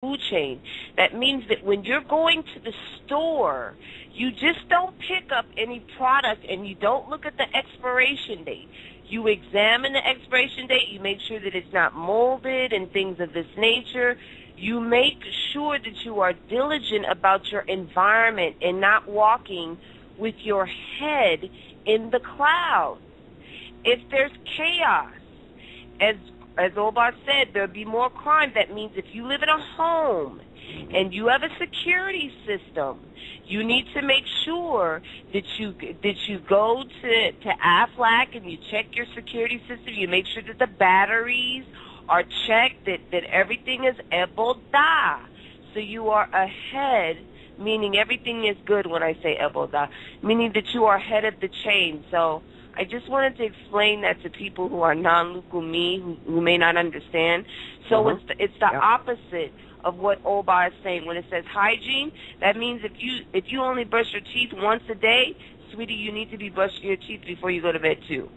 food chain. That means that when you're going to the store, you just don't pick up any product and you don't look at the expiration date. You examine the expiration date, you make sure that it's not molded and things of this nature. You make sure that you are diligent about your environment and not walking with your head in the clouds. If there's chaos, as Obar said, there'll be more crime. That means if you live in a home and you have a security system, you need to make sure that you go to AFLAC and you check your security system. You make sure that the batteries are checked, that everything is ebodah. So you are ahead, meaning everything is good when I say ebodah, meaning that you are ahead of the chain. So I just wanted to explain that to people who are non-lukumi, who may not understand. So it's the opposite of what Oba is saying. When it says hygiene, that means if you only brush your teeth once a day, sweetie, you need to be brushing your teeth before you go to bed too.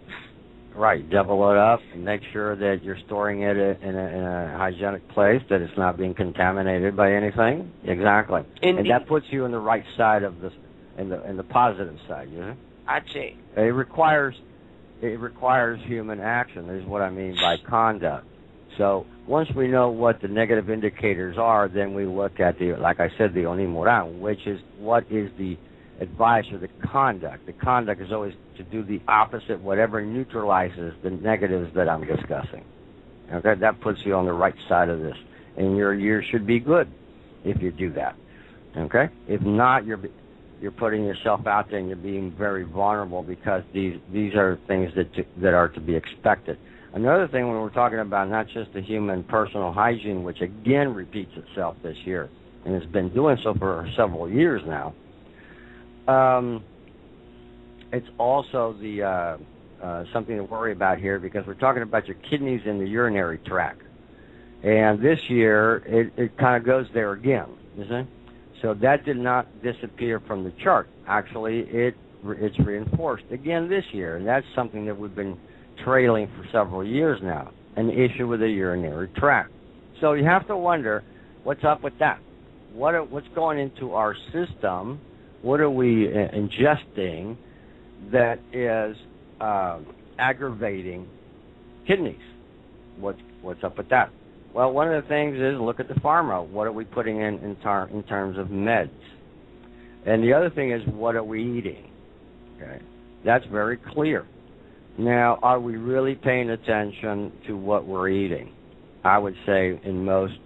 Right, double it up and make sure that you're storing it in a hygienic place, that it's not being contaminated by anything. Exactly. Indeed. And that puts you on the right side of this, in the positive side, you know? Ache. It requires human action, is what I mean by conduct. So once we know what the negative indicators are, then we look at like I said, the onimoran, which is what is the advice or the conduct. The conduct is always to do the opposite, whatever neutralizes the negatives that I'm discussing. Okay, that puts you on the right side of this, and your year should be good if you do that. Okay, if not, you're putting yourself out there and you're being very vulnerable, because these are things that are to be expected. Another thing, when we're talking about not just the human personal hygiene, which again repeats itself this year and has been doing so for several years now, it's also the something to worry about here, because we're talking about your kidneys and the urinary tract. And this year, it kind of goes there again, you see? So that did not disappear from the chart. Actually, it's reinforced again this year, and that's something that we've been trailing for several years now, an issue with the urinary tract. So you have to wonder, what's up with that? What's going into our system? What are we ingesting that is aggravating kidneys? What's up with that? Well, one of the things is look at the pharma. What are we putting in terms of meds? And the other thing is, what are we eating? Okay, that's very clear. Now, are we really paying attention to what we're eating? I would say in most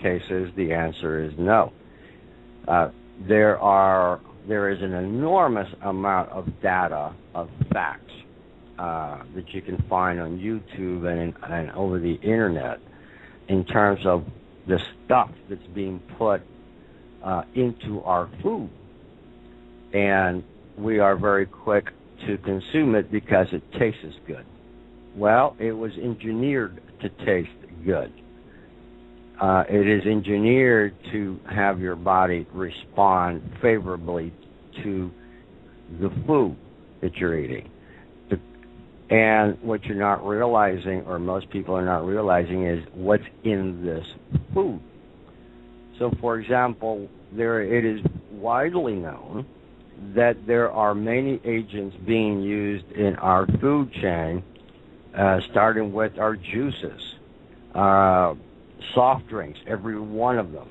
cases the answer is no. There is an enormous amount of data, of facts that you can find on YouTube and over the internet in terms of the stuff that's being put into our food. And we are very quick to consume it because it tastes good. Well, it was engineered to taste good. It is engineered to have your body respond favorably to the food that you're eating. And what you're not realizing, or most people are not realizing, is what's in this food. So, for example, it is widely known that there are many agents being used in our food chain, starting with our juices, soft drinks. Every one of them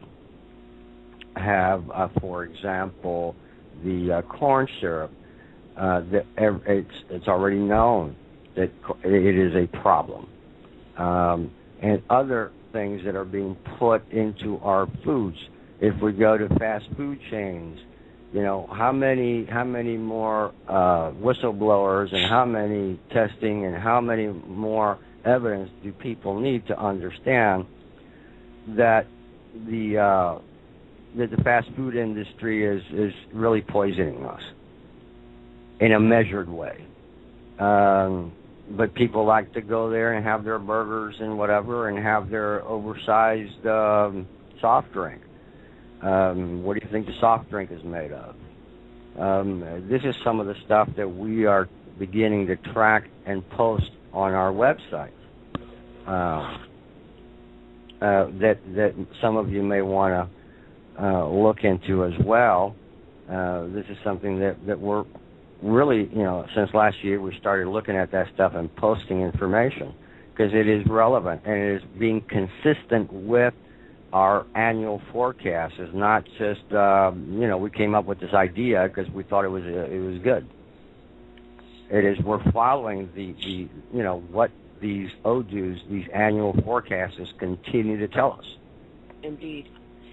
have, for example, the corn syrup. It's already known that it is a problem, and other things that are being put into our foods. If we go to fast food chains, you know, how many more whistleblowers and how many testing and how many more evidence do people need to understand that the fast food industry is really poisoning us in a measured way. But people like to go there and have their burgers and whatever and have their oversized soft drink. What do you think the soft drink is made of? This is some of the stuff that we are beginning to track and post on our website. that some of you may want to look into as well. This is something that we're really, since last year we started looking at that stuff and posting information because it is relevant and it is being consistent with our annual forecast. Is not just we came up with this idea because we thought it was good. It is we're following the what these Odus, these annual forecasts continue to tell us. Indeed.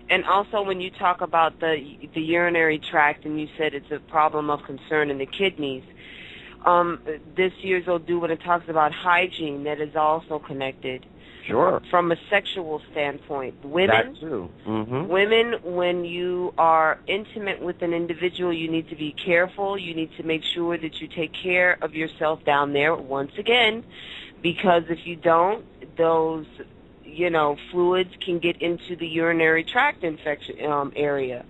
And also when you talk about the urinary tract and you said it's a problem of concern in the kidneys, this year's Odu, when it talks about hygiene, that is also connected. Sure. From a sexual standpoint, women, that too. Mm-hmm. Women, when you are intimate with an individual, you need to be careful. You need to make sure that you take care of yourself down there once again, because if you don't, those fluids can get into the urinary tract infection area.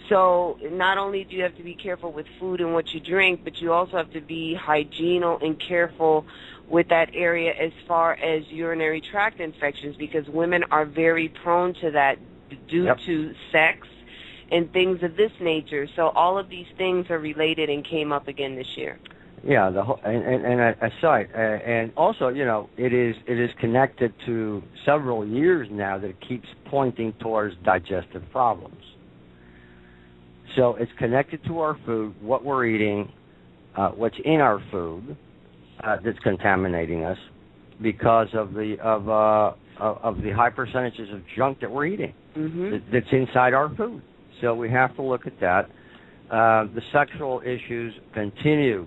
So not only do you have to be careful with food and what you drink, but you also have to be hygienical and careful with that area as far as urinary tract infections, because women are very prone to that due to sex and things of this nature. So all of these things are related and came up again this year. Yeah, and also, it is connected to several years now that it keeps pointing towards digestive problems. So it's connected to our food, what we're eating, what's in our food that's contaminating us because of the high percentages of junk that we're eating that's inside our food. So we have to look at that. The sexual issues continue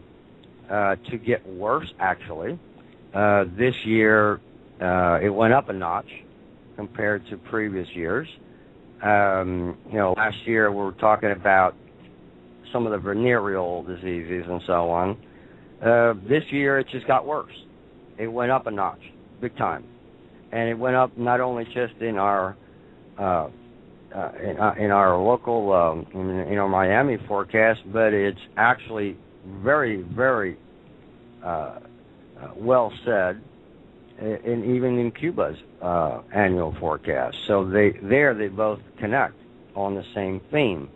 to get worse, actually. This year, it went up a notch compared to previous years. Last year we were talking about some of the venereal diseases and so on. This year it just got worse. It went up a notch, big time, and it went up not only just in our in our local in our Miami forecast, but it's actually very, very well said, and even in Cuba's annual forecast. So they both connect on the same theme.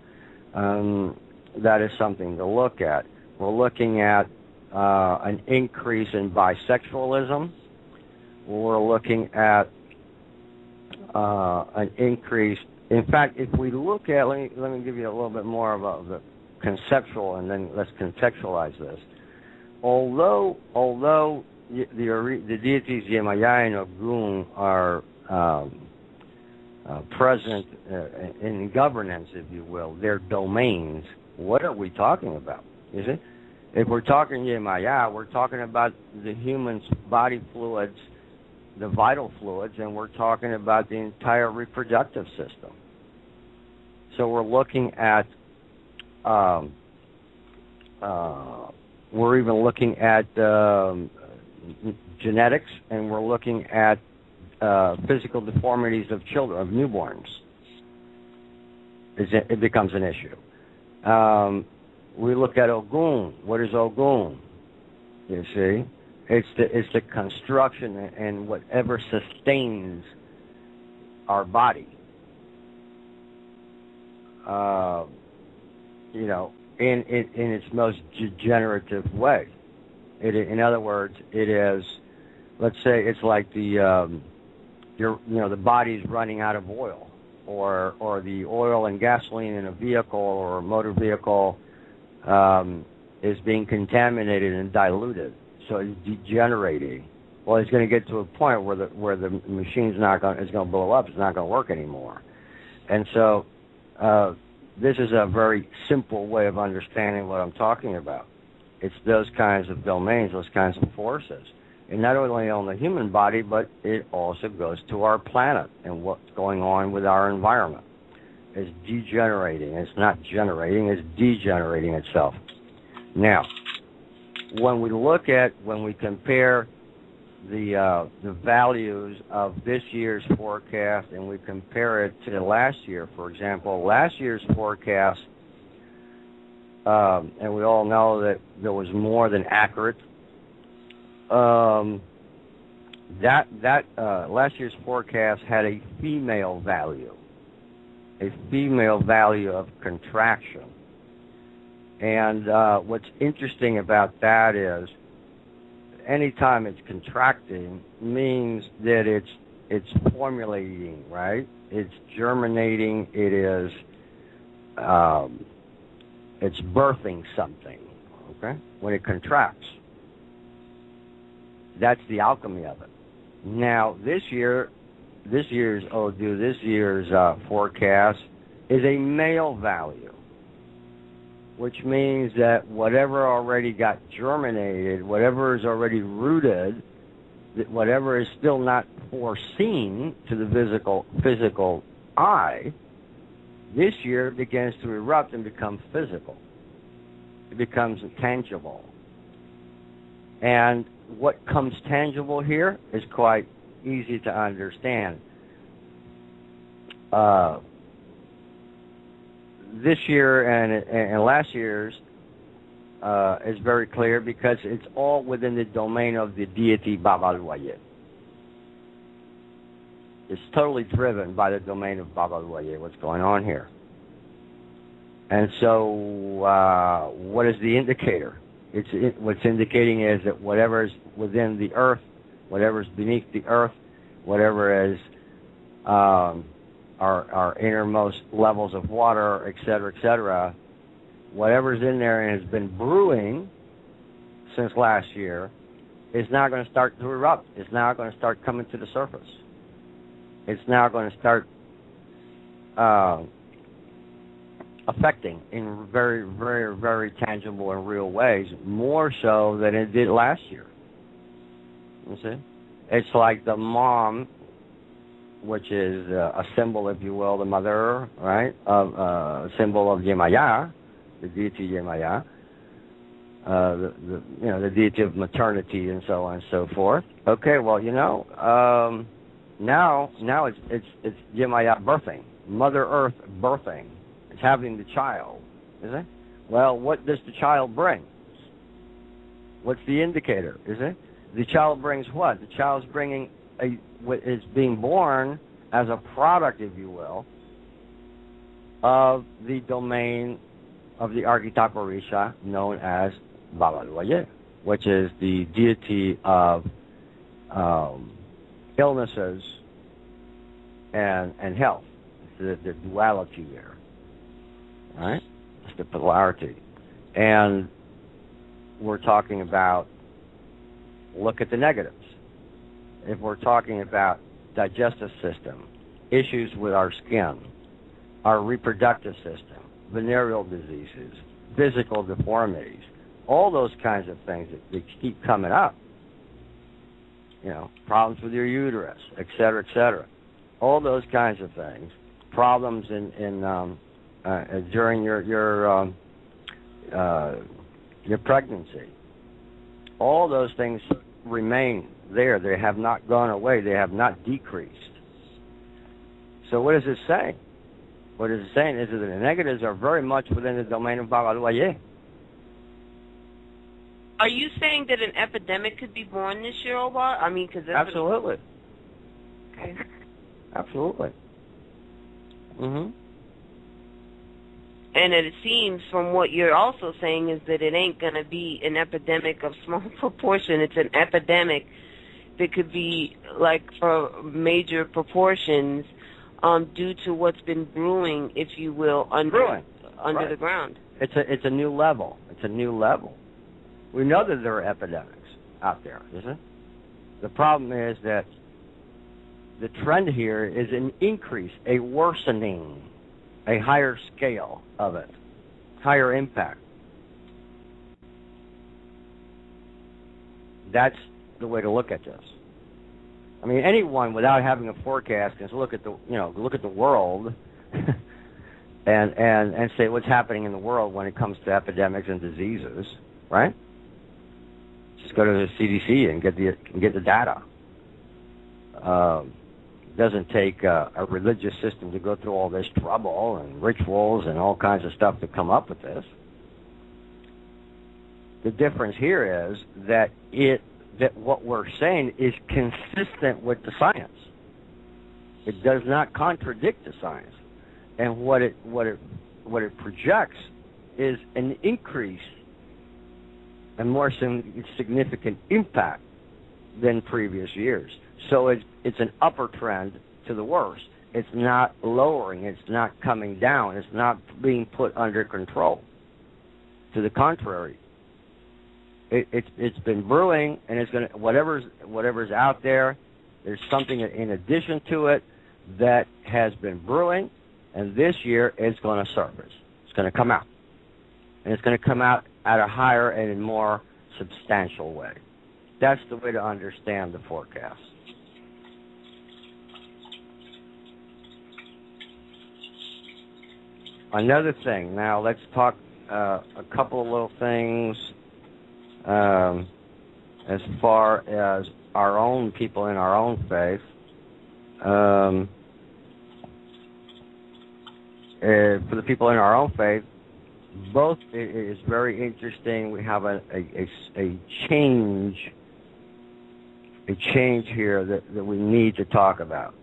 That is something to look at. We're looking at an increase in bisexualism. We're looking at an increase. In fact, if we look at, let me give you a little bit more of the conceptual, and then let's contextualize this. Although the deities Yemaya and Ogun are present in governance, if you will, their domains, what are we talking about? You see? If we're talking Yemaya, we're talking about the human's body fluids, the vital fluids, and we're talking about the entire reproductive system. So we're looking at we're even looking at genetics, and we're looking at physical deformities of children, of newborns. It becomes an issue. We look at Ogun. What is Ogun? You see, it's the construction and whatever sustains our body. In its most degenerative way. In other words, it is. Let's say it's like the body's running out of oil, or the oil and gasoline in a vehicle or a motor vehicle is being contaminated and diluted, so it's degenerating. Well, it's going to get to a point where the machine's it's going to blow up. It's not going to work anymore, and so. This is a very simple way of understanding what I'm talking about. It's those kinds of domains, those kinds of forces. And not only on the human body, but it also goes to our planet and what's going on with our environment. It's degenerating. It's not generating. It's degenerating itself. Now, when we compare the values of this year's forecast and we compare it to last year, for example, last year's forecast, and we all know that there was more than accurate, that last year's forecast had a female value of contraction. And what's interesting about that is anytime it's contracting means that it's formulating, right? It's germinating. It is it's birthing something. Okay, when it contracts, that's the alchemy of it. Now this year's forecast is a male value, which means that whatever already got germinated, whatever is already rooted, that whatever is still not foreseen to the physical eye, this year begins to erupt and become physical. It becomes tangible. And what comes tangible here is quite easy to understand. This year and last year's is very clear because it's all within the domain of the deity Baba Loyer. It's totally driven by the domain of Baba Loyer, what's going on here. And so what is the indicator? What's indicating is that whatever is within the earth, whatever is beneath the earth, whatever is our innermost levels of water, et cetera, whatever's in there and has been brewing since last year is now going to start to erupt. It's now going to start coming to the surface. It's now going to start affecting in very, very, very tangible and real ways, more so than it did last year. You see? It's like the mom, which is a symbol, if you will, the mother, right, of a symbol of Yemaya, the deity Yemaya, the deity of maternity and so on and so forth. Okay, well, now it's Yemaya birthing, Mother Earth birthing. It's having the child, is it? Well, what does the child bring? What's the indicator, is it? The child brings what? The child's bringing is being born as a product, if you will, of the domain of the archetype Orisha known as Baba Loyer, which is the deity of illnesses and health. It's the duality there, right? It's the polarity. And we're talking about, look at the negatives. If we're talking about digestive system, issues with our skin, our reproductive system, venereal diseases, physical deformities, all those kinds of things that keep coming up, problems with your uterus, et cetera, all those kinds of things, problems during your pregnancy, all those things remain there. They have not gone away. They have not decreased. So what is it saying? What is it saying is that the negatives are very much within the domain of Baba Loyer. Are you saying that an epidemic could be born this year, Omar? I mean, because absolutely. Okay. Absolutely. Mhm. And it seems from what you're also saying is that it ain't going to be an epidemic of small proportion. It's an epidemic that could be like for major proportions due to what's been brewing, if you will, under right. the ground. It's a new level. It's a new level. We know that there are epidemics out there, isn't it? The problem is that the trend here is an increase, a worsening, a higher scale of it, higher impact. That's the way to look at this. I mean, anyone without having a forecast can look at the world and say what's happening in the world when it comes to epidemics and diseases, right? Just go to the CDC and get the data. It doesn't take a religious system to go through all this trouble and rituals and all kinds of stuff to come up with this. The difference here is that that what we're saying is consistent with the science. It does not contradict the science. And what it projects is an increase and more significant impact than previous years. So it's an upper trend to the worse. It's not lowering. It's not coming down. It's not being put under control. To the contrary, it's been brewing, and it's going to whatever's out there. There's something in addition to it that has been brewing, and this year it's going to surface. It's going to come out, and it's going to come out at a higher and more substantial way. That's the way to understand the forecast. Another thing. Now let's talk a couple of little things as far as our own people in our own faith. For the people in our own faith, both is very interesting. We have a change here that we need to talk about.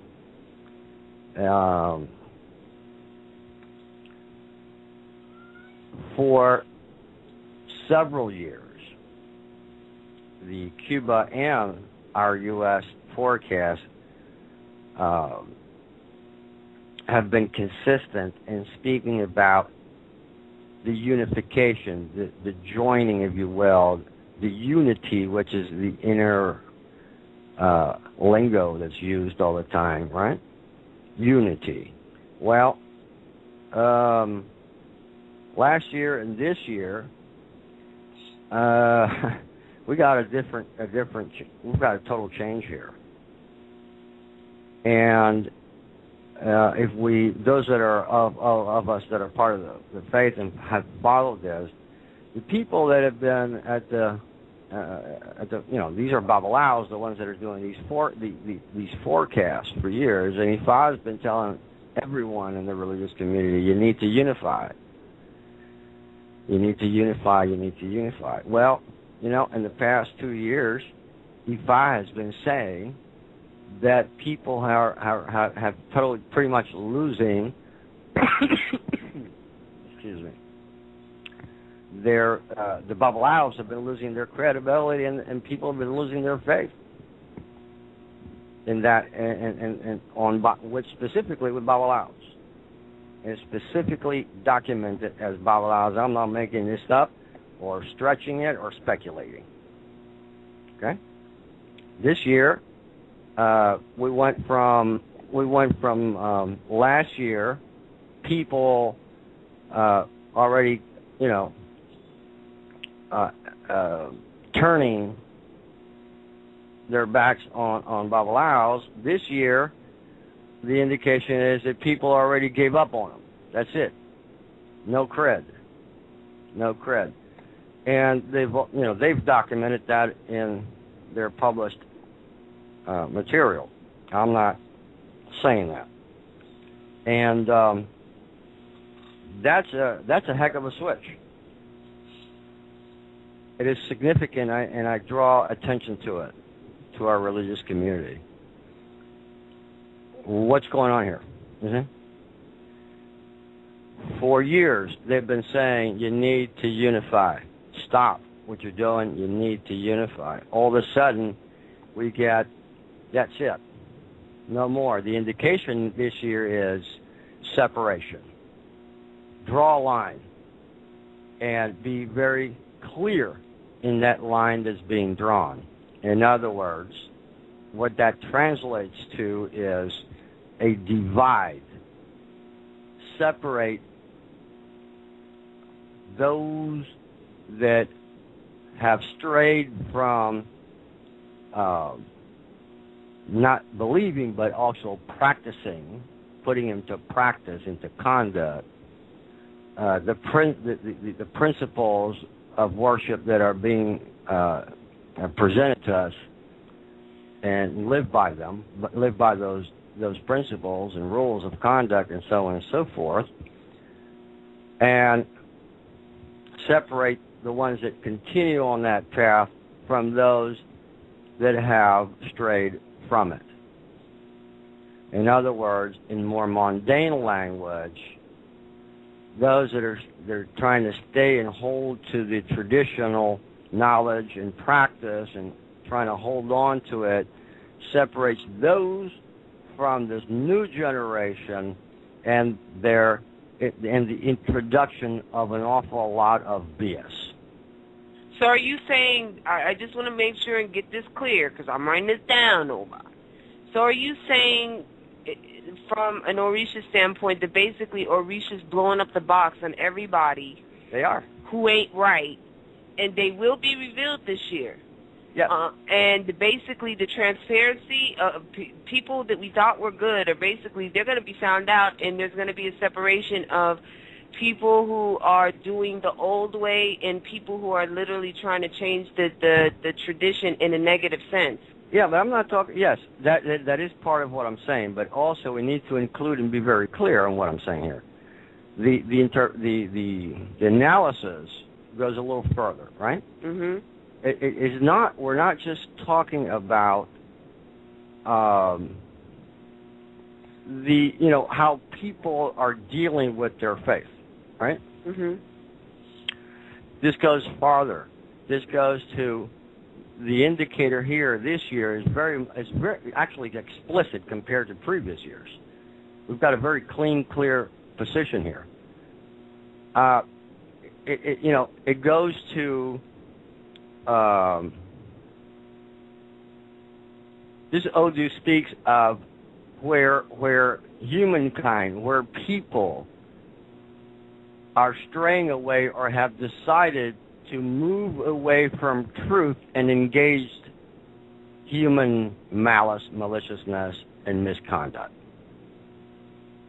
For several years, the Cuba and our U.S. forecast have been consistent in speaking about the unification, the joining, if you will, the unity, which is the inner lingo that's used all the time, right? Unity. Well, last year and this year, we got we've got a total change here. And those that are of us that are part of the faith and have followed this, the people that have been at the these are Babalaos, the ones that are doing these forecasts for years, and Ifa has been telling everyone in the religious community, you need to unify. You need to unify. You need to unify. Well, in the past 2 years, Ifa has been saying that people have totally, pretty much losing, excuse me, the Babalaos have been losing their credibility, and people have been losing their faith in that, and which specifically with Babalaos. It's specifically documented as Babalaos. I'm not making this up or stretching it or speculating. Okay? This year, we went from last year, people already, turning their backs on Babalaos. This year, the indication is that people already gave up on them. That's it. No cred. And they've documented that in their published material. I'm not saying that. And that's a heck of a switch. It is significant, and I draw attention to it, to our religious community. What's going on here? Mm-hmm. For years, they've been saying you need to unify. Stop what you're doing. You need to unify. All of a sudden, we get, that's it. No more. The indication this year is separation. Draw a line and be very clear in that line that's being drawn. In other words, what that translates to is a divide. Separate those that have strayed from not believing but also practicing, putting into practice, into conduct, the principles of worship that are being presented to us, and live by them, live by those principles and rules of conduct and so on and so forth, and separate the ones that continue on that path from those that have strayed from it. In other words, in more mundane language, those that are they're trying to stay and hold to the traditional knowledge and practice and trying to hold on to it separates those from this new generation and the introduction of an awful lot of BS. So are you saying, I just want to make sure and get this clear because I'm writing this down, Oba. So are you saying from an Orisha standpoint that basically Orisha's blowing up the box on everybody? They are. Who ain't right, and they will be revealed this year. Yeah. And basically the transparency of people that we thought were good are basically, they're going to be found out, and there's going to be a separation of people who are doing the old way and people who are literally trying to change the tradition in a negative sense. Yeah, but I'm not talking. Yes, that is part of what I'm saying, but also we need to include and be very clear on what I'm saying here. The analysis goes a little further, right? Mhm. It is not. We're not just talking about how people are dealing with their faith, right? Mhm. This goes farther. This goes to the indicator here this year is very actually explicit compared to previous years. We've got a very clean, clear position here. It goes to this Odu speaks of where humankind, where people are straying away or have decided to move away from truth and engaged human malice, maliciousness, and misconduct.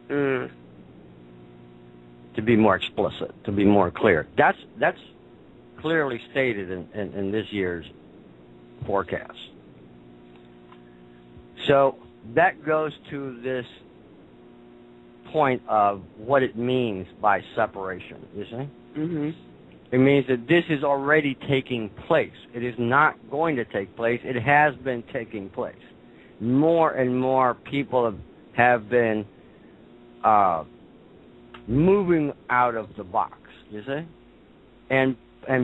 To be more explicit, to be more clear. That's clearly stated in this year's forecast. So that goes to this point of what it means by separation, you see? Mm-hmm. It means that this is already taking place. It is not going to take place. It has been taking place. More and more people have been moving out of the box, you see? And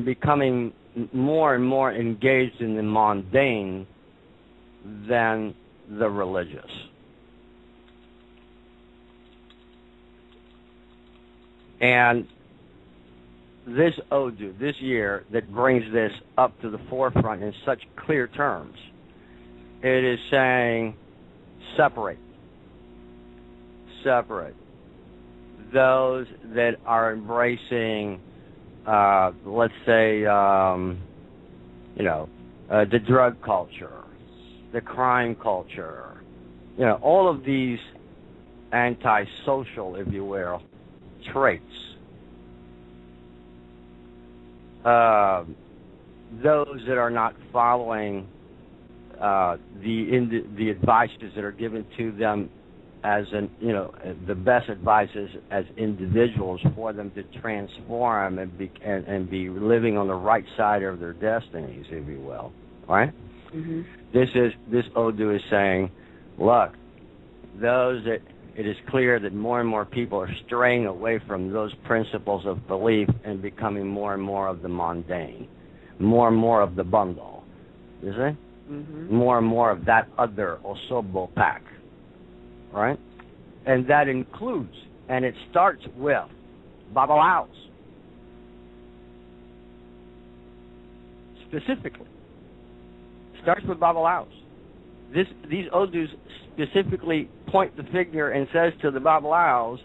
becoming more and more engaged in the mundane than the religious. And this Odu, this year, that brings this up to the forefront in such clear terms, it is saying, separate. Those that are embracing, let's say, the drug culture, the crime culture, all of these antisocial, if you will, traits. Those that are not following the advices that are given to them as the best advices as individuals for them to transform and be living on the right side of their destinies, if you will, right? Mm-hmm. This Odu is saying, look, it is clear that more and more people are straying away from those principles of belief and becoming more and more of the mundane, more and more of the bundle, you see? Mm-hmm. More and more of that other Osobo pack, right? And that includes, and it starts with Babalaos, specifically. Starts with Babalaos. These Odus specifically point the finger and says to the Babalaos,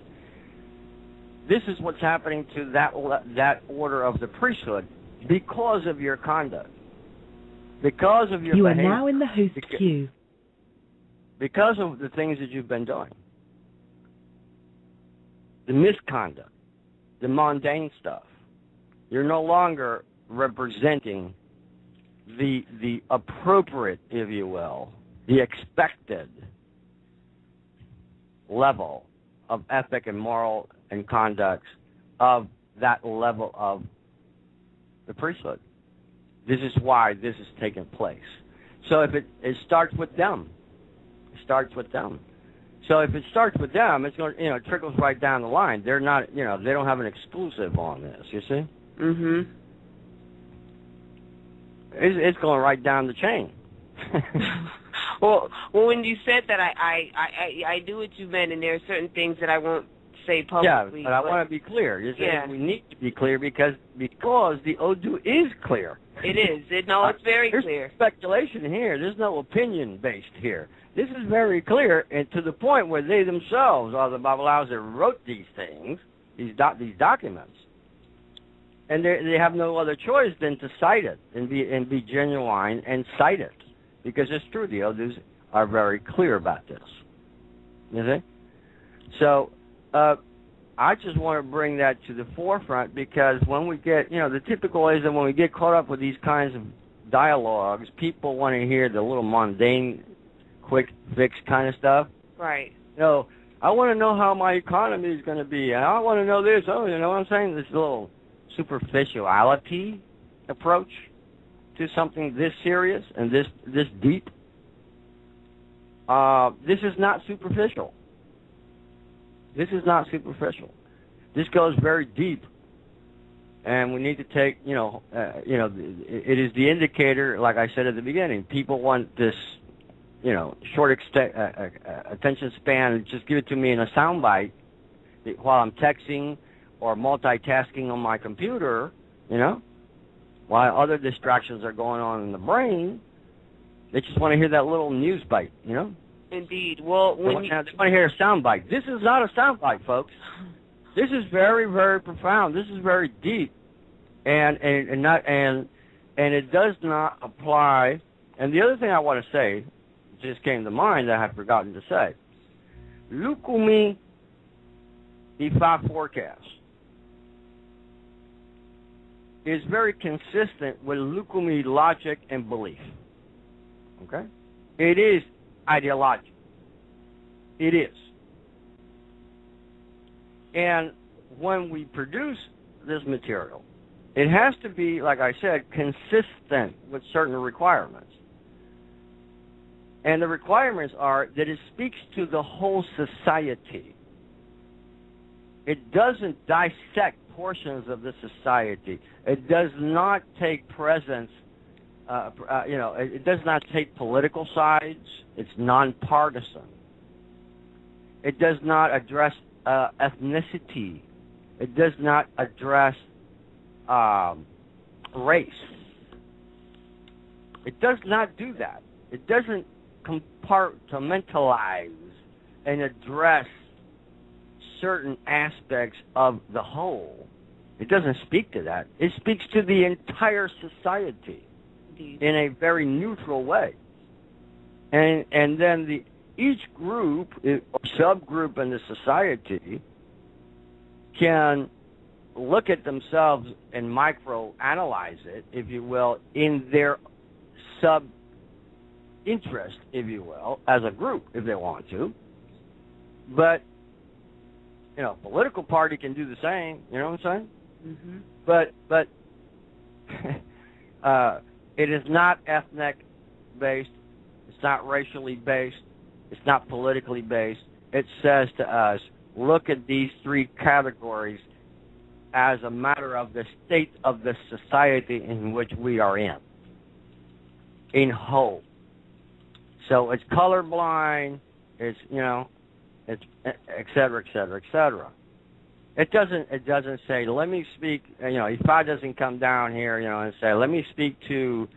this is what's happening to that order of the priesthood because of your conduct, because of your behavior. You are now in the host queue. Because of the things that you've been doing. The misconduct, the mundane stuff. You're no longer representing the appropriate, if you will, the expected level of ethic and moral and conduct of that level of the priesthood. This is why this is taking place. So if it starts with them, it starts with them. So if it starts with them, it's going, it trickles right down the line. They're not, they don't have an exclusive on this. You see? Mhm. It's going right down the chain. Well, when you said that, I knew what you meant, and there are certain things that I won't say publicly. Yeah, but I want to be clear. Yeah. We need to be clear because the Odu is clear. It is. It's very There's clear. Speculation here. There's no opinion based here. This is very clear, and to the point where they themselves are the Babalawos that wrote these things, these documents, and they have no other choice than to cite it and be genuine and cite it, because it's true. The Odus are very clear about this. You see? So I just want to bring that to the forefront, because when we get, the typical is that when we get caught up with these kinds of dialogues, people want to hear the little mundane, quick fix kind of stuff. Right. I want to know how my economy is going to be, and I want to know this. Oh, you know what I'm saying? This little superficiality approach to something this serious and this deep. This is not superficial. This is not superficial. This goes very deep, and we need to take, it is the indicator, like I said at the beginning. People want this, short attention span. Just give it to me in a soundbite while I'm texting or multitasking on my computer, while other distractions are going on in the brain. They just want to hear that little news bite, Indeed. Well, they want to hear a soundbite. This is not a soundbite, folks. This is very, very profound. This is very deep, and it does not apply. And the other thing I want to say just came to mind that I had forgotten to say. Lukumi Ifa forecast is very consistent with Lukumi logic and belief. Okay? It is ideological. It is. And when we produce this material, it has to be, like I said, consistent with certain requirements. And the requirements are that it speaks to the whole society. It doesn't dissect portions of the society. It does not take presence. It does not take political sides. It's nonpartisan. It does not address ethnicity. It does not address race. It does not do that. It doesn't compartmentalize and address certain aspects of the whole. It doesn't speak to that. It speaks to the entire society in a very neutral way. And then each group or subgroup in the society can look at themselves and micro-analyze it, if you will, in their sub-interest, if you will, as a group, if they want to. But, political party can do the same, you know what I'm saying? Mm-hmm. But it is not ethnic-based. It's not racially based. It's not politically based. It says to us, look at these three categories as a matter of the state of the society in which we are in whole. So it's colorblind. It's it's et cetera, et cetera, et cetera. It doesn't say, let me speak. Ifa doesn't come down here, and say, let me speak to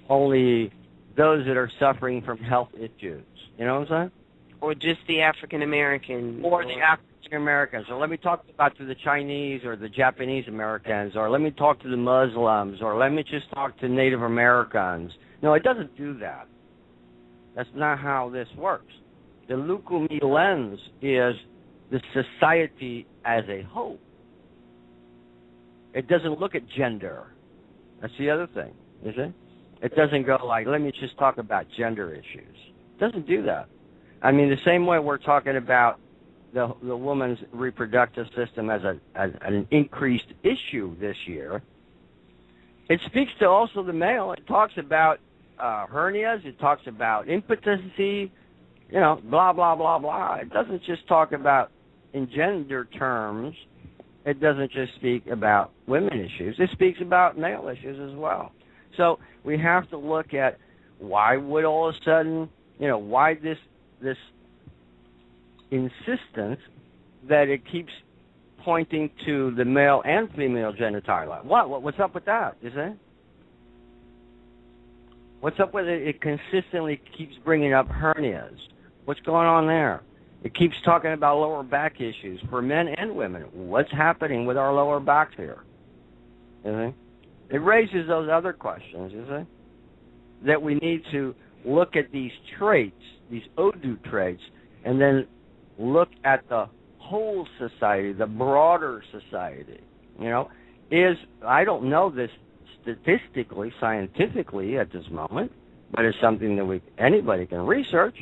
only those that are suffering from health issues. You know what I'm saying? Or just the African Americans. Or the African Americans. Or let me talk about to the Chinese or the Japanese Americans. Or let me talk to the Muslims. Or let me just talk to Native Americans. No, it doesn't do that. That's not how this works. The Lukumi lens is the society as a whole. It doesn't look at gender. That's the other thing, is it? It doesn't go like, let me just talk about gender issues. It doesn't do that. I mean, the same way we're talking about the woman's reproductive system as an increased issue this year, it speaks to also the male. It talks about hernias. It talks about impotency, blah, blah, blah, blah. It doesn't just talk about, in gender terms, it doesn't just speak about women issues. It speaks about male issues as well. So we have to look at why would all of a sudden, why this insistence that it keeps pointing to the male and female genitalia. What's up with that, is it? What's up with it? It consistently keeps bringing up hernias. What's going on there? It keeps talking about lower back issues for men and women. What's happening with our lower backs here? Is it raises those other questions, is it? That we need to look at these traits, these Odu traits, and then look at the whole society, the broader society. I don't know this statistically, scientifically at this moment, but it's something that anybody can research.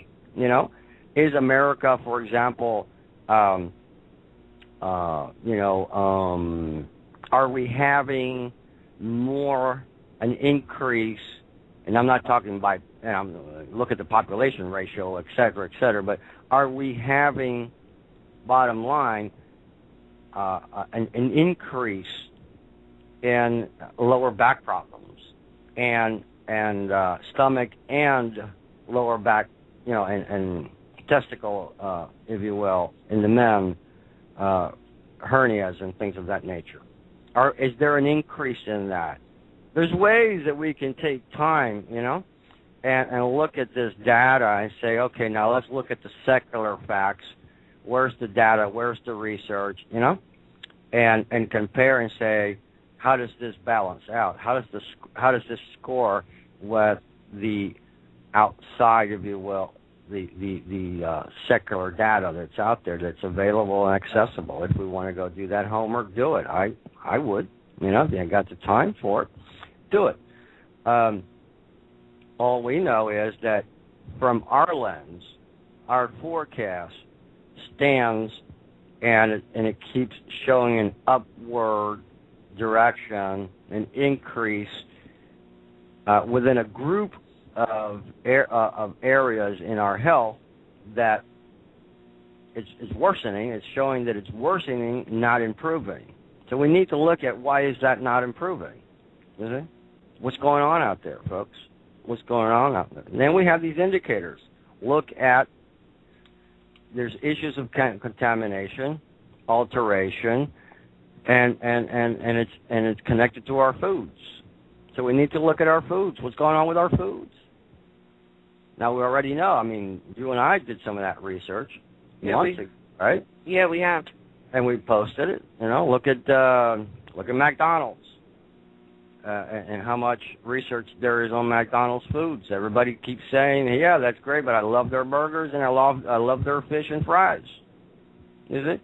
Is America, for example, are we having an increase? And I'm not talking by look at the population ratio, et cetera, but are we having, bottom line, an increase in lower back problems and stomach and lower back, and testicle, if you will, in the men, hernias and things of that nature? Is there an increase in that? There's ways that we can take time, and look at this data and say, okay, now let's look at the secular facts. Where's the data? Where's the research? And compare and say, how does this balance out? How does this score with the outside, if you will, the secular data that's out there, that's available and accessible? If we want to go do that homework, do it. I would. If you got the time for it, do it. All we know is that from our lens, our forecast stands, and it keeps showing an upward direction, an increase within a group of areas in our health that it's worsening. It's showing that it's worsening, not improving. So we need to look at, why is that not improving? Is it? What's going on out there, folks? What's going on out there? And then we have these indicators. Look at, there's issues of contamination, alteration, and it's connected to our foods. So we need to look at our foods. What's going on with our foods? Now, we already know. I mean, you and I did some of that research months ago, right? Yeah, we have. And we posted it. Look at McDonald's. And how much research there is on McDonald's foods. Everybody keeps saying, yeah, that's great, but I love their burgers and I love their fish and fries. Is it?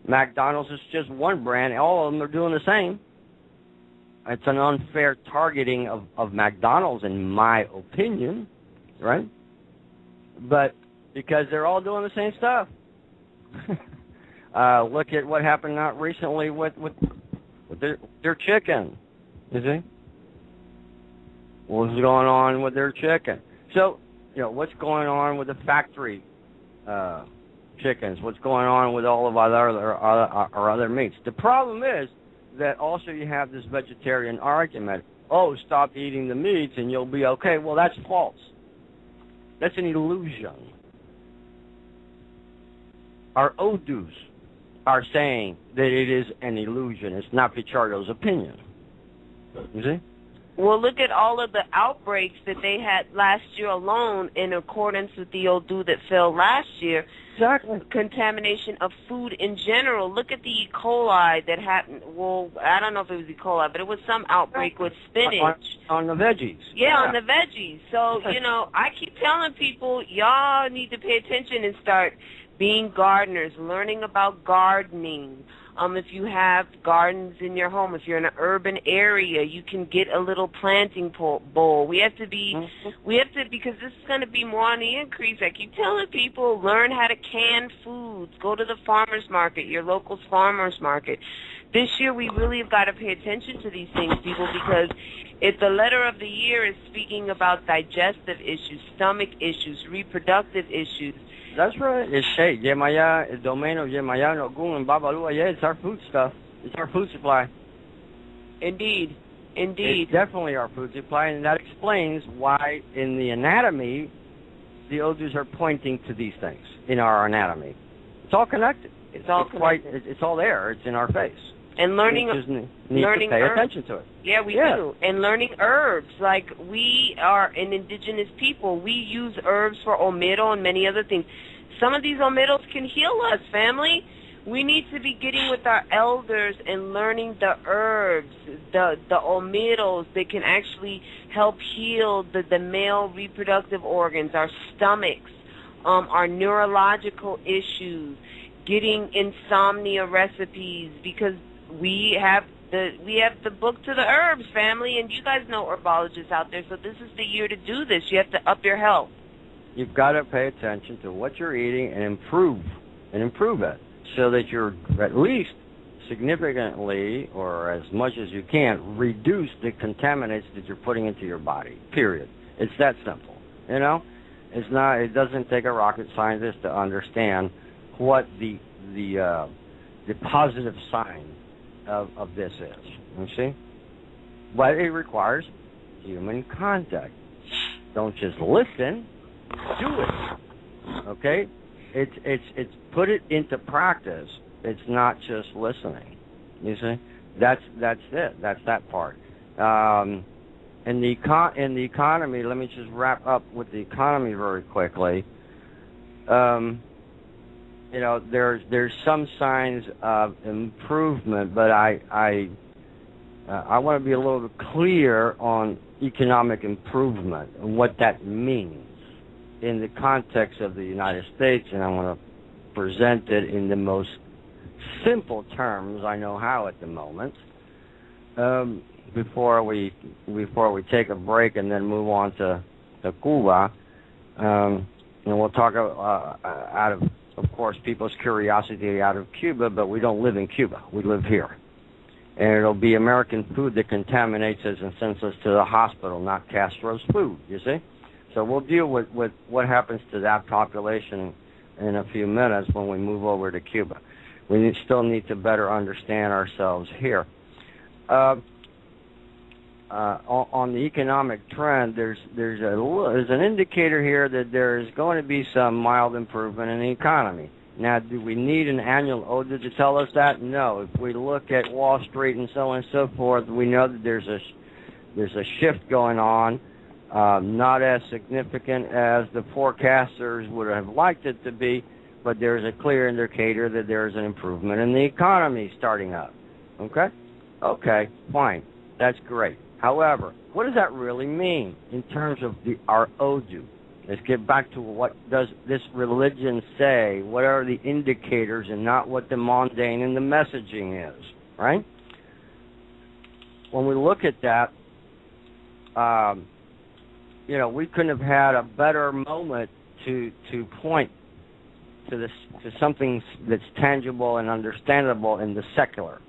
McDonald's is just one brand. All of them are doing the same. It's an unfair targeting of McDonald's, in my opinion, right? But because they're all doing the same stuff. Look at what happened not recently with their chicken. You see? What's going on with their chicken? So, what's going on with the factory chickens? What's going on with all of our other meats? The problem is that also you have this vegetarian argument. Oh, stop eating the meats and you'll be okay. Well, that's false. That's an illusion. Our Odus are saying that it is an illusion. It's not Pichardo's opinion. You see? Well, look at all of the outbreaks that they had last year alone in accordance with the Odu that fell last year. Exactly. Contamination of food in general. Look at the E. coli that happened. Well, I don't know if it was E. coli, but it was some outbreak with spinach. On the veggies. Yeah, on the veggies. So, I keep telling people, y'all need to pay attention and start being gardeners, learning about gardening. If you have gardens in your home, if you're in an urban area, you can get a little planting bowl. We have to, because this is going to be more on the increase. I keep telling people, learn how to can foods. Go to the farmer's market, your local farmer's market. This year, we really have got to pay attention to these things, people, because if the letter of the year is speaking about digestive issues, stomach issues, reproductive issues. That's right. It's, hey, Yemaya, el domain of Yemaya, Ogun, and Babalua, yeah, it's our food stuff. It's our food supply. Indeed. It's definitely our food supply, and that explains why in the anatomy, the Odus are pointing to these things in our anatomy. It's all connected. It's all there. It's in our face. And learning, we just need to pay attention to it. Yeah, we do. And learning herbs. Like, we are an indigenous people. We use herbs for omiro and many other things. Some of these omiros can heal us, family. We need to be getting with our elders and learning the herbs, the omiros that can actually help heal the male reproductive organs, our stomachs, our neurological issues, getting insomnia recipes, because we have the book to the herbs, family, and you guys know herbologists out there, so this is the year to do this. You have to up your health. You've got to pay attention to what you're eating and improve it so that you're at least significantly, or as much as you can, reduce the contaminants that you're putting into your body, period. It's that simple, you know? It doesn't take a rocket scientist to understand what the positive sign of this is, you see? But it requires human contact. Don't just listen, do it. Okay? It's put it into practice. It's not just listening. You see? That's it. That's that part. In the economy, let me just wrap up with the economy very quickly. You know, there's some signs of improvement, but I want to be a little bit clear on economic improvement and what that means in the context of the United States, and I want to present it in the most simple terms I know how at the moment. Before we take a break and then move on to Cuba, and we'll talk out of course, people's curiosity out of Cuba, but we don't live in Cuba. We live here. And it'll be American food that contaminates us and sends us to the hospital, not Castro's food, you see? So we'll deal with what happens to that population in a few minutes when we move over to Cuba. We still need to better understand ourselves here. On the economic trend, there's an indicator here that there is going to be some mild improvement in the economy. Now, do we need an annual Odu to tell us that? No. If we look at Wall Street and so on and so forth, we know that there's a shift going on, not as significant as the forecasters would have liked it to be, but there's a clear indicator that there's an improvement in the economy starting up. Okay, fine. That's great. However, what does that really mean in terms of our Odu? Let's get back to what does this religion say? What are the indicators and not what the mundane and the messaging is, right? When we look at that, we couldn't have had a better moment to point to something that's tangible and understandable in the secular.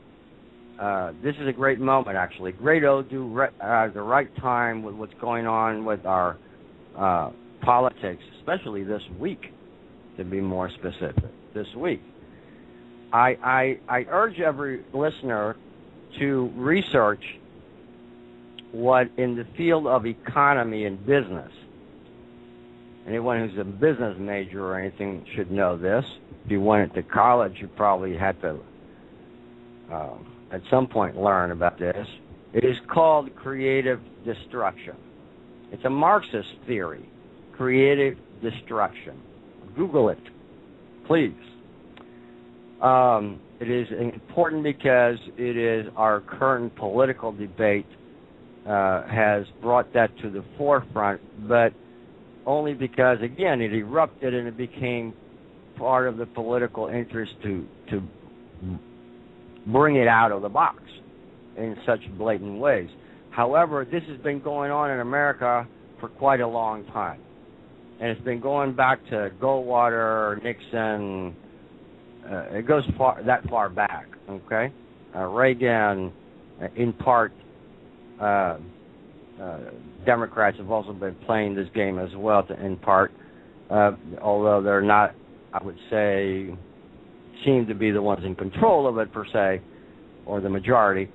This is a great moment, actually. Great Odu at the right time with what's going on with our politics, especially this week, to be more specific. This week, I urge every listener to research what in the field of economy and business. Anyone who's a business major or anything should know this. If you went to college, you probably had to at some point learn about this. It is called creative destruction. It's a Marxist theory, creative destruction. Google it, please. It is important because it is our current political debate has brought that to the forefront, but only because, again, it erupted and it became part of the political interest to bring it out of the box in such blatant ways. However, this has been going on in America for quite a long time. And it's been going back to Goldwater, Nixon. It goes that far back, okay? Reagan, in part, Democrats have also been playing this game as well, in part, although they're not, I would say, seem to be the ones in control of it, per se, or the majority.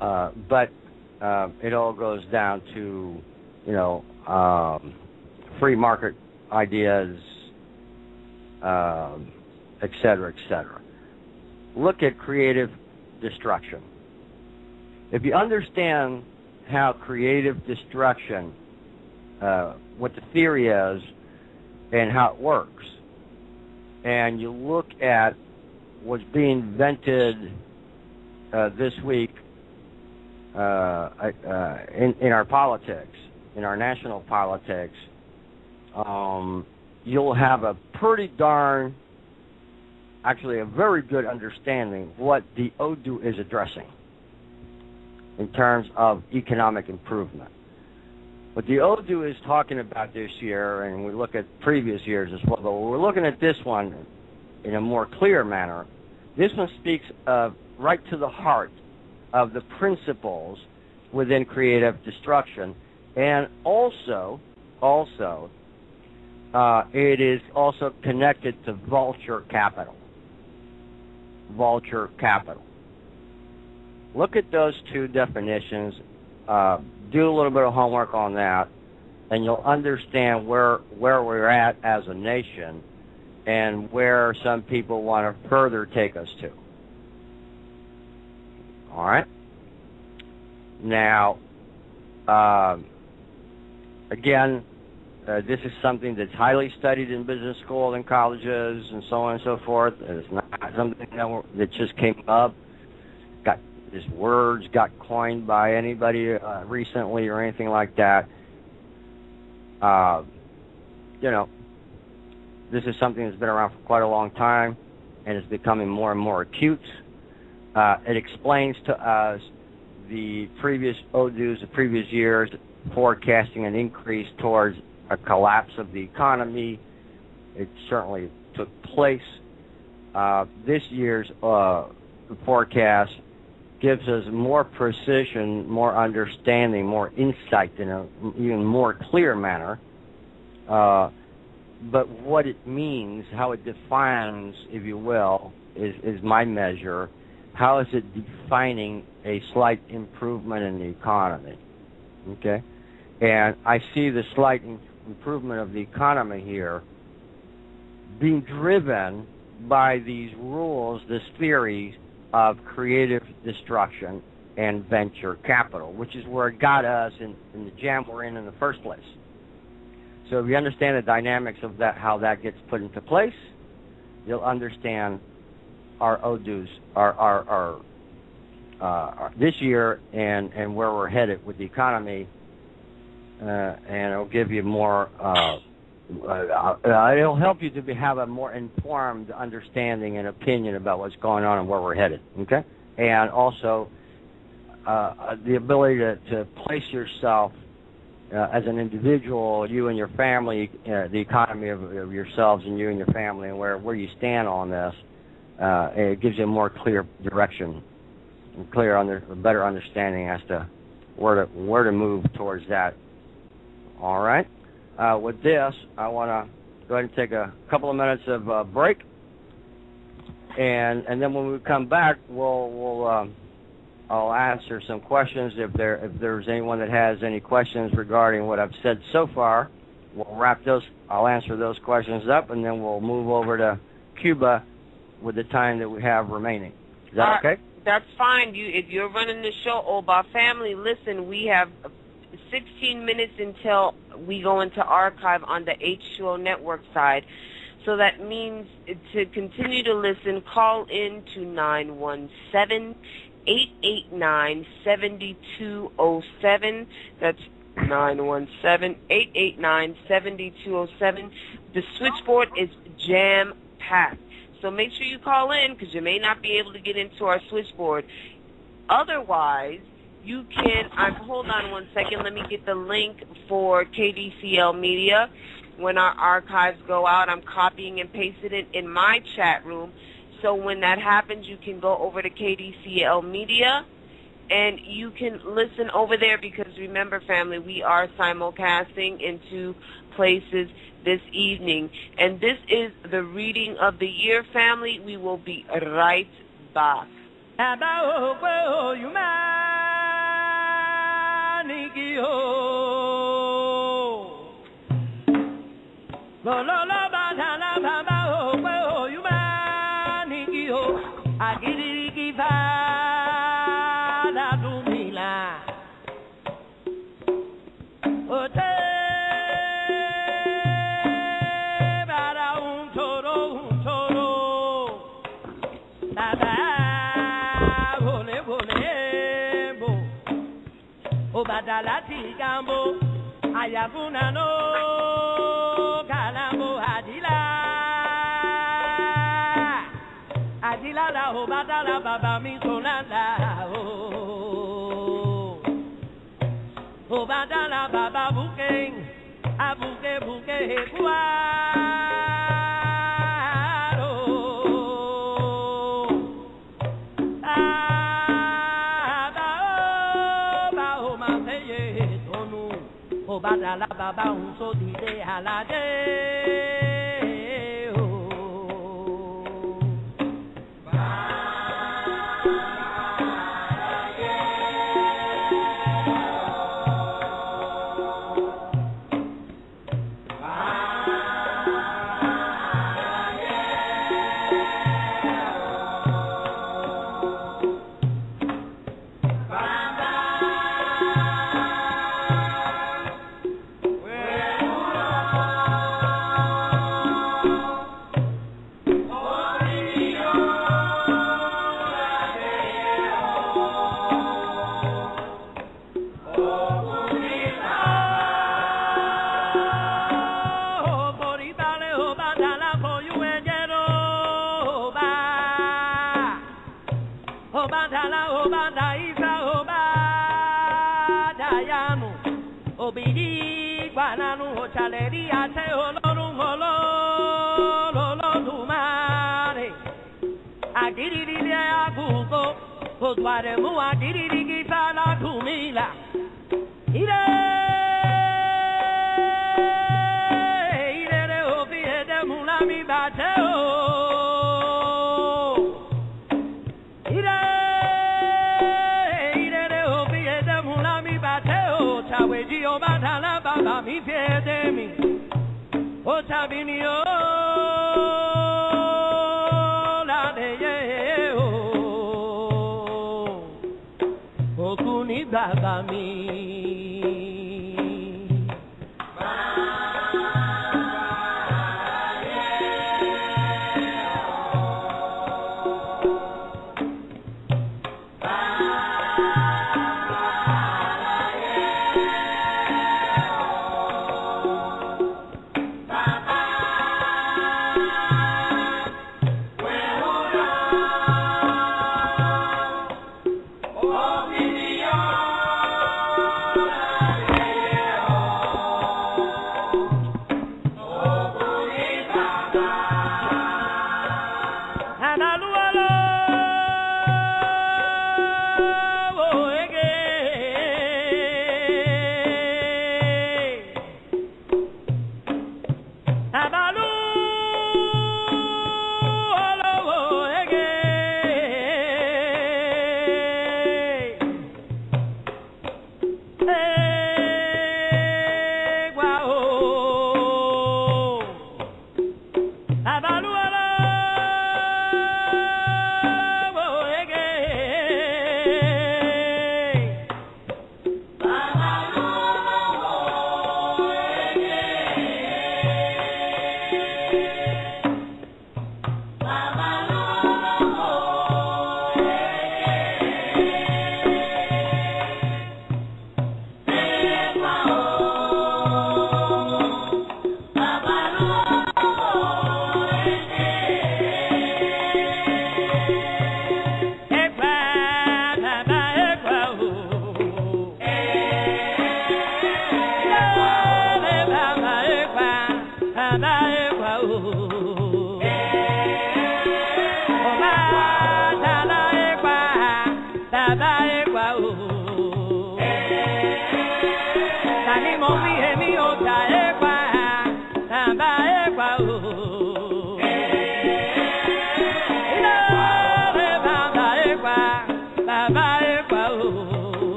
But it all goes down to, free market ideas, et cetera, et cetera. Look at creative destruction. If you understand how creative destruction, what the theory is, and how it works, and you look at what's being invented this week in our politics, in our national politics, you'll have a pretty darn, actually a very good understanding of what the Odu is addressing in terms of economic improvement. What the Odu is talking about this year, and we look at previous years as well, but we're looking at this one in a more clear manner. This one speaks right to the heart of the principles within creative destruction, and also it is also connected to vulture capital. Vulture capital. Look at those two definitions. Do a little bit of homework on that, and you'll understand where we're at as a nation and where some people want to further take us to. All right? Now, again, this is something that's highly studied in business school and colleges and so on and so forth. It's not something that just came up. These words got coined by anybody recently or anything like that. This is something that's been around for quite a long time and is becoming more and more acute. It explains to us the previous Odus, the previous years, forecasting an increase towards a collapse of the economy. It certainly took place. This year's forecast gives us more precision, more understanding, more insight in an even more clear manner. But what it means, how it defines, if you will, is my measure. How is it defining a slight improvement in the economy? Okay? And I see the slight improvement of the economy here being driven by these rules, this theory of creative destruction and venture capital, which is where it got us in the jam we're in the first place. So if you understand the dynamics of that, how that gets put into place, you'll understand our Odus, our this year and where we're headed with the economy, and it'll give you more. It'll help you to have a more informed understanding and opinion about what's going on and where we're headed. Okay, and also the ability to place yourself as an individual, you and your family, the economy of yourselves and you and your family, and where you stand on this. It gives you a more clear direction, and a better understanding as to where to move towards that. All right. With this, I want to go ahead and take a couple of minutes of break, and then when we come back, I'll answer some questions. If there's anyone that has any questions regarding what I've said so far, we'll wrap those. I'll answer those questions up, and then we'll move over to Cuba with the time that we have remaining. Is that okay? That's fine. If you're running the show, Oba family, listen, we have 16 minutes until we go into archive on the H2O network side. So that means to continue to listen, call in to 917-889-7207. That's 917-889-7207. The switchboard is jam-packed. So make sure you call in because you may not be able to get into our switchboard. Otherwise, you can, hold on one second, let me get the link for KDCL Media. When our archives go out, I'm copying and pasting it in my chat room. So when that happens, you can go over to KDCL Media and you can listen over there because remember, family, we are simulcasting into places this evening. And this is the reading of the year, family. We will be right back. Badalati gambo ayabuna no kalambo adila la ho badala baba mi sonanda ho badala baba buke abuke buke kwa Badala baba unso dide halade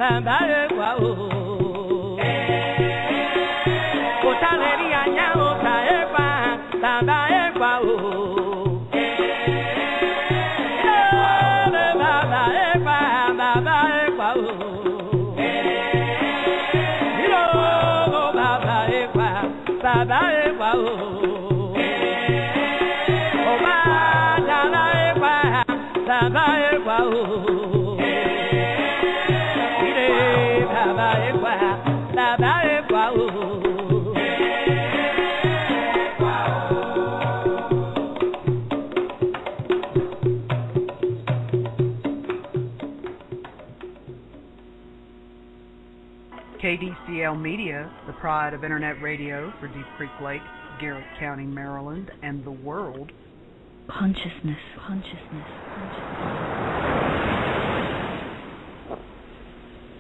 baba ekwa o. Otaleri anya ota ekwa, baba ekwa o. Baba ekwa o. Baba ekwa o. Oba dala ekwa, baba ekwa o. KDCL Media, the pride of Internet radio for Deep Creek Lake, Garrett County, Maryland, and the world. Consciousness.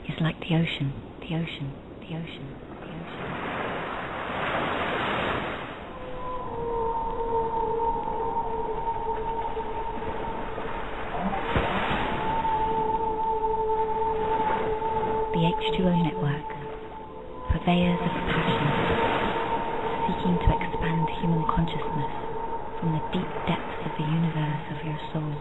It's like the ocean. The H2O Network, purveyors of passion, seeking to expand human consciousness from the deep depths of the universe of your soul.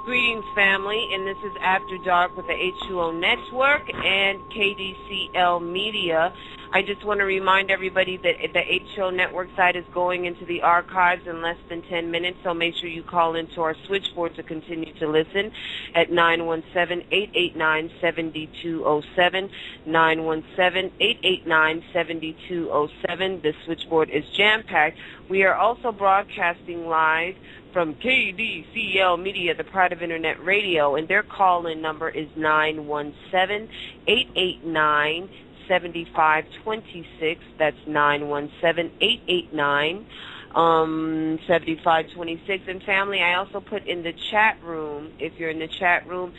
Greetings, family, and this is After Dark with the H2O Network and KDCL Media. I just want to remind everybody that the H2O Network site is going into the archives in less than 10 minutes, so make sure you call into our switchboard to continue to listen at 917-889-7207, 917-889-7207. The switchboard is jam-packed. We are also broadcasting live from KDCL Media, the pride of Internet radio, and their call-in number is 917-889-7526. That's 917-889-7526. And family, I also put in the chat room, if you're in the chat room,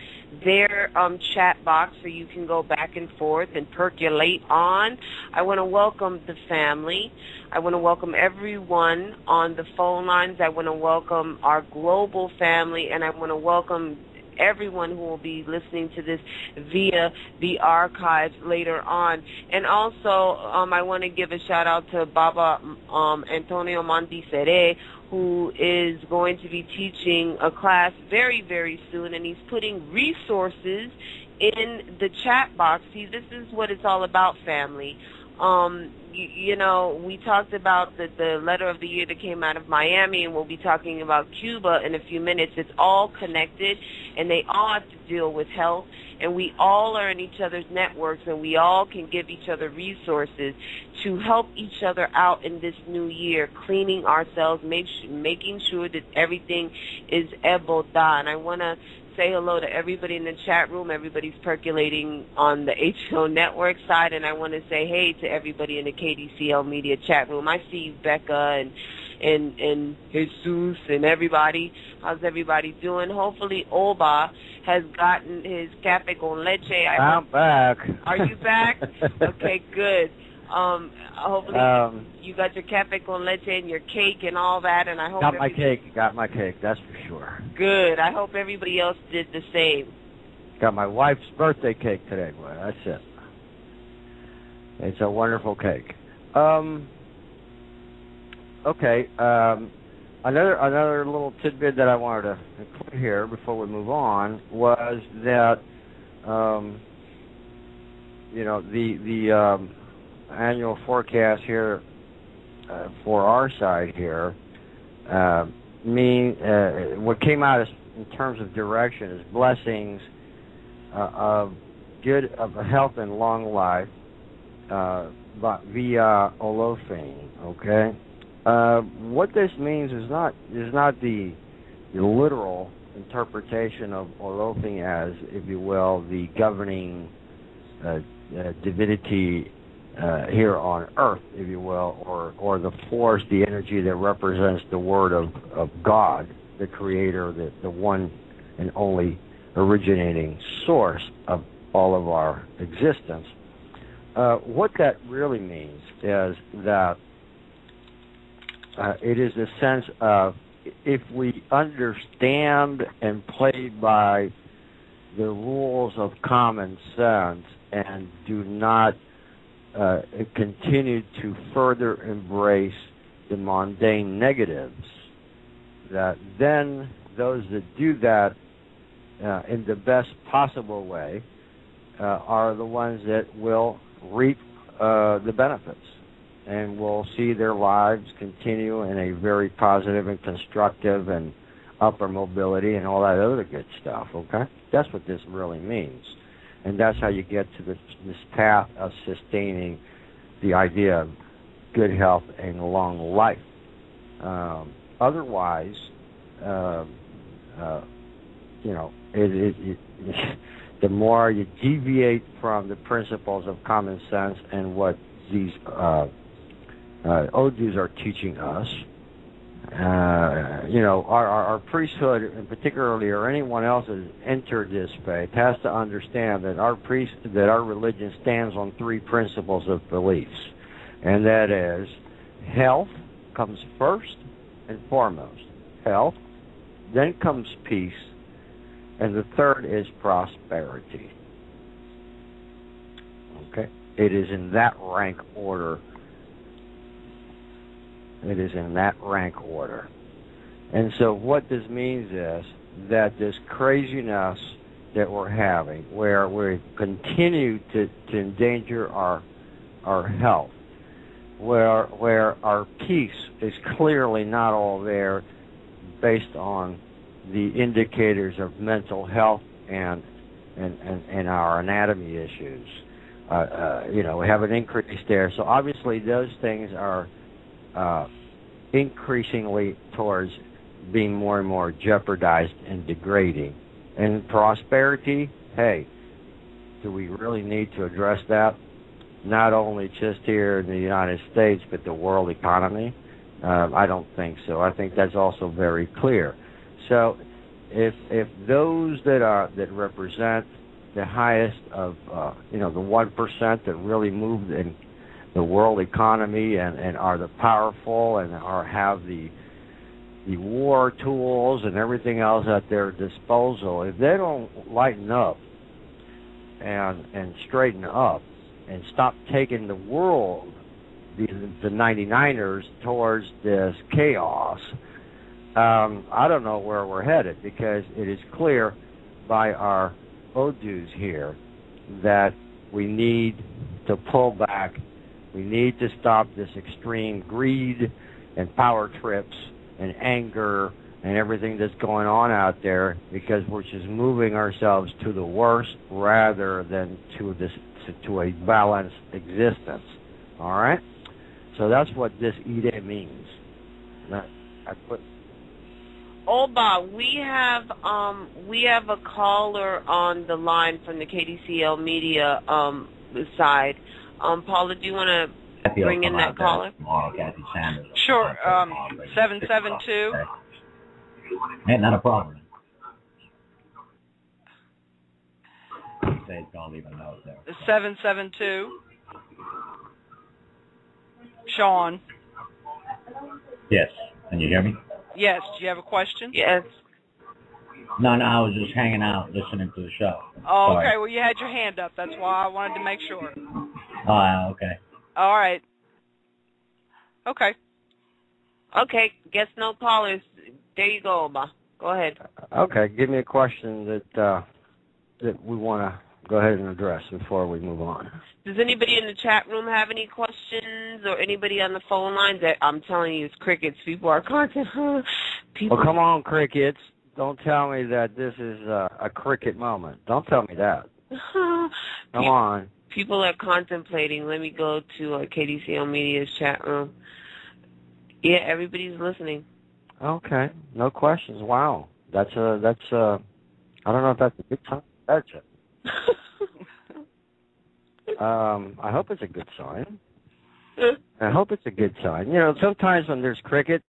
their chat box so you can go back and forth and percolate on. I want to welcome the family. I want to welcome everyone on the phone lines. I want to welcome our global family, and I want to welcome everyone who will be listening to this via the archives later on. And also, I want to give a shout-out to Baba Antonio Montisere, who is going to be teaching a class very, very soon, and he's putting resources in the chat box. See, this is what it's all about, family. You know, we talked about the letter of the year that came out of Miami, and we'll be talking about Cuba in a few minutes. It's all connected, and they all have to deal with health, and we all are in each other's networks, and we all can give each other resources to help each other out in this new year, cleaning ourselves, making sure that everything is ebota. And I want to say hello to everybody in the chat room. Everybody's percolating on the HO Network side, and I want to say hey to everybody in the KDCL Media chat room. I see you, Becca, and Jesus, and everybody. How's everybody doing? Hopefully Oba has gotten his cafe con leche. I'm back. Are you back? Okay, good. Hopefully you got your cafe con leche and your cake and all that, and I hope got my cake, that's for sure. Good. I hope everybody else did the same. Got my wife's birthday cake today, boy. That's it. It's a wonderful cake. Okay. Another little tidbit that I wanted to include here before we move on was that the annual forecast here for our side here what came out in terms of direction is blessings of health and long life via Olofin. Okay. What this means is not the literal interpretation of Olofin as, if you will, the governing divinity here on Earth, if you will, or the force, the energy that represents the word of God, the Creator, the one and only originating source of all of our existence. What that really means is that it is a sense of if we understand and play by the rules of common sense and do not continue to further embrace the mundane negatives, that then those that do that in the best possible way are the ones that will reap the benefits and will see their lives continue in a very positive and constructive and upper mobility and all that other good stuff, okay? That's what this really means. And that's how you get to this path of sustaining the idea of good health and long life. Otherwise, the more you deviate from the principles of common sense and what these Odus are teaching us, our priesthood, and particularly, or anyone else that has entered this faith, has to understand that our religion stands on three principles of beliefs, and that is health comes first and foremost. Health, then comes peace, and the third is prosperity. Okay, it is in that rank order. It is in that rank order. And so what this means is that this craziness that we're having, where we continue to endanger our health, where our peace is clearly not all there based on the indicators of mental health and our anatomy issues. We have an increase there. So obviously those things are increasingly towards being more and more jeopardized and degrading. And prosperity, hey, do we really need to address that? Not only just here in the United States, but the world economy? I don't think so. I think that's also very clear. So if those that represent the highest of, the 1% that really move in the world economy and are the powerful and have the war tools and everything else at their disposal, if they don't lighten up and straighten up and stop taking the world, the 99ers, towards this chaos, I don't know where we're headed, because it is clear by our Odus here that we need to pull back. We need to stop this extreme greed and power trips and anger and everything that's going on out there, because we're just moving ourselves to the worst rather than to a balanced existence. All right? So that's what this Ide means. Oba, we have a caller on the line from the KDCL Media side. Paula, do you want to bring in that caller? Sure. 772. Hey, not a problem. Say don't leave a note there. 772. Sean. Yes. Can you hear me? Yes. Do you have a question? Yes. No, I was just hanging out listening to the show. Oh, Sorry. okay. Well, you had your hand up. That's why I wanted to make sure. Okay. All right. Okay. Okay. Guess no callers. There you go, Oba. Go ahead. Okay. Give me a question that we want to go ahead and address before we move on. Does anybody in the chat room have any questions, or anybody on the phone lines? That I'm telling you, it's crickets. People are content. Well, come on, crickets. Don't tell me that this is a cricket moment. Don't tell me that. Come on. People are contemplating. Let me go to KDCL Media's chat room. Yeah, everybody's listening. Okay. No questions. Wow. That's I don't know if that's a good time. That's it. I hope it's a good sign. I hope it's a good sign. Sometimes when there's cricket,